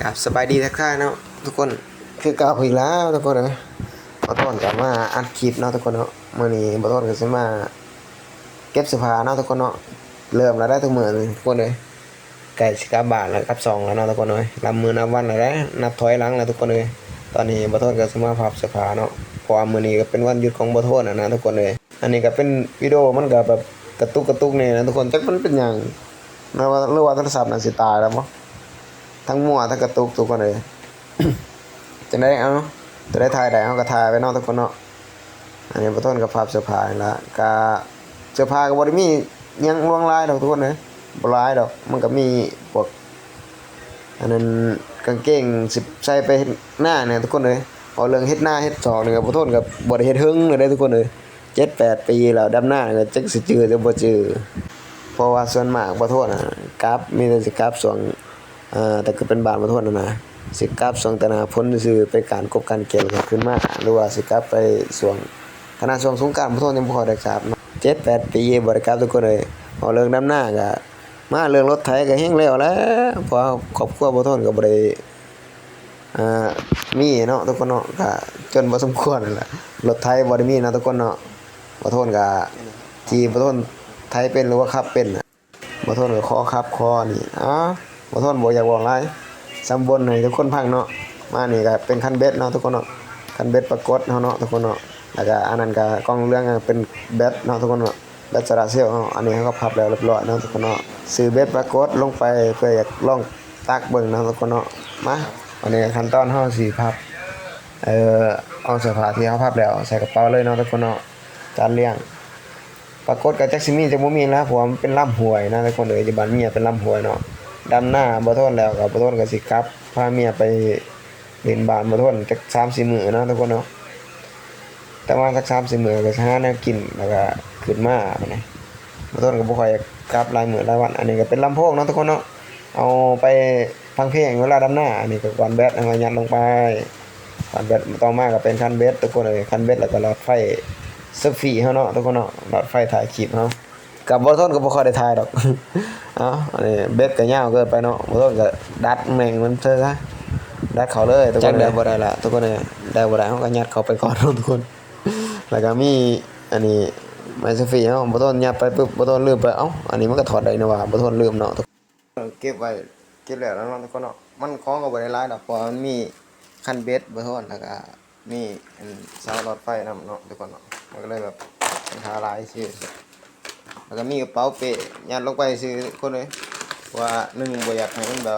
กับสบายดีทักทายเนาะทุกคนคือกลับอีกแล้วทุกคนเลยบ่ต้นกลับมาอัดคลิปเนาะทุกคนเนาะมื้อนี้บ่ต้นก็สิมาเก็บเสื้อผ้าเนาะทุกคนเนาะเริ่มแล้วได้ทุกมื้อเลยทุกคนเลยใกล้สิกลับบ้านแล้วกลับ2แล้วเนาะทุกคนเลยนับมื้อนับวันแล้วได้นับถอยหลังแล้วทุกคนเลยตอนนี้บ่ต้นก็สิมาพับเสื้อผ้าเนาะเพราะว่ามื้อนี้ก็เป็นวันหยุดของบ่ต้นนะทุกคนเลยอันนี้ก็เป็นวิดีโอมันก็แบบกระตุกนี่นะทุกคนจักมันเป็นหยังนะว่าหรือว่าโทรศัพท์น่ะสิตายแล้วบ่ทั้งมั่วทั้งกระตุกทุกคนเลย จะได้เอาจะได้ถ่ายได้เฮาก็ถ่ายไว้เนาะทุกคนเนาะอันนี้บ่ต้นกับภาพเสื้อผ้านี่ล่ะก็เสื้อผ้าก็บ่ได้มีหยังลวงลายดอกทุกคนเด้อบ่หลายดอกมันก็มีพวกอันนั้นกางเกงสิใส่ไปเฮ็ดหน้าเนี่ยทุกคนเด้อเอาเรื่องเฮ็ดหน้าเฮ็ดศอกนี่ก็บ่ต้นก็บ่ได้เฮ็ดหึงเลยเด้อทุกคนเด้อ7-8 ปีแล้วดำหน้าก็จักสิจื้อจักบ่จื้อเพราะว่าส่วนมากบ่โทษกราฟมีแต่สิกราฟช่วงแต่ก็เป็นบ้านบ่โทษนะสิกลับช่วงแต่หน้าฝนซื่อไปการกบการเกี่ยวก็ขึ้นมาหรือว่าสิกลับไปช่วงคณะช่วงสงกรานต์บ่ทนยังบ่ค่อยได้กลับเนาะ7-8 ปีบ่ได้กลับทุกคนเลยพอเรื่องดำนาก็มาเรื่องรถไถก็แฮงแล้วแหละเพราะครอบครัวบ่ทนก็บ่ได้อ่ามีเนาะทุกคนเนาะก็จนบ่สมควรนั่นแหละรถไถบ่ได้มีเนาะทุกคนเนาะบ่ทนก็ที่บ่ทนไถเป็นหรือว่าขับเป็นบ่ทนก็ขอขับขอนี่บ่ทนบ่อยากบอกหลายซ้ำบนให้ทุกคนพังเนาะมานี่ก็เป็นคันเบ็ดเนาะทุกคนเนาะคันเบ็ดปรากฏเนาะทุกคนเนาะแล้วก็อันนั้นก็กล้องเรื่องเป็นแบตเนาะทุกคนเนาะแบตโซลาร์เซลล์เนาะอันนี้เขาก็พับแล้วเรียบร้อยเนาะทุกคนเนาะซื้อเบ็ดปรากฏลงไปเพื่ออยากลองตักเบิ่งเนาะทุกคนเนาะมาอันนี้ขั้นตอนเฮาสิพับเอาเสื้อผ้าที่เฮาพับแล้วใส่กระเป๋าเลยเนาะทุกคนเนาะจัดเรียงปรากฏก็จักสิมีจักบ่มีแล้วเพราะว่ามันเป็นลำห้วยนะทุกคนเอ้ยอยู่บ้านเมียเป็นลำห้วยเนาะดำหน้าบ่ทนแล้วก็บ่ทนก็สิกลับพาเมียไปเล่นบ้านบ่ทนจัก 3-4 มื้อเนาะทุกคนเนาะแต่ว่าสัก 3-4 มื้อก็สิหาแนวกินแล้วก็ขึ้นมาบัดนี้บ่ทนก็บ่ค่อยกลับหลายมื้อหลายวันอันนี้ก็เป็นลำโพงเนาะทุกคนเนาะเอาไปฟังเพลงเวลาดำหน้าอันนี้ก็ก่อนแบตเอามายัดลงไปก่อนแบตต่อมาก็เป็นคันเบ็ดทุกคนเอ้ยคันเบ็ดแล้วก็หลอดไฟเซฟฟี่เฮาเนาะทุกคนเนาะหลอดไฟถ่ายคลิปเฮากับบ่ทนก็บ่ค่อยได้ถ่ายดอก อันนี้เบ็ดก็ยาวเกินไปเนาะบ่ต้นก็ดัดแม่งมันเถอะซะดัดเข้าเลยทุกคนได้บ่ได้ละทุกคนได้บ่ได้เฮาก็ยัดเข้าไปก่อนเนาะทุกคนแล้วก็มีอันนี้ไม้เซลฟี่เฮาบ่ต้นยัดไปปึ๊บบ่ต้นลืมไปอันนี้มันก็ถอดได้นะว่าบ่ต้นลืมเนาะเก็บไว้เก็บแล้วเนาะทุกคนเนาะมันของก็บ่ได้หลายดอกเพราะมันมีคันเบ็ดบ่ต้นแล้วก็มีเสาหลอดไฟนำเนาะทุกคนเนาะมันก็เลยแบบปัญหาหลายซื่อแล้วก็มีกระเป๋าเป้ยัดลงไปซื้อคนเลยว่า1บ่อยากให้มันแบบ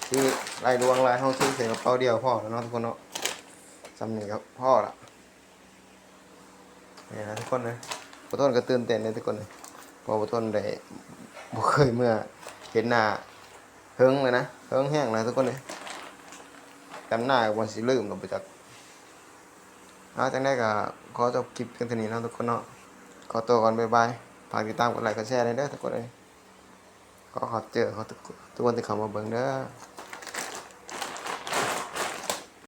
คือลายดวงลายเฮาซื้อใส่กระเป๋าเดียวพอแล้วเนาะทุกคนเนาะสำนี้ก็พอละนี่นะทุกคนเลยบ่ต้นก็ตื่นเต้นเลยทุกคนเลยเพราะบ่ต้นได้บ่เคยเมื่อเห็นหน้าเฮิงเลยนะเฮิงแห้งเลยทุกคนเลยจำหน้าก็บ่สิลืมดอกไปจักจังได๋ก็ขอจบคลิปเพียงเท่านี้เนาะทุกคนเนาะขอตัวก่อนบ๊ายบายฝากติดตามกดไลค์กดแชร์ด้วยเด้อทุกคนเลยขอเจอทุกคนที่เข้ามาเบิ่งเด้อ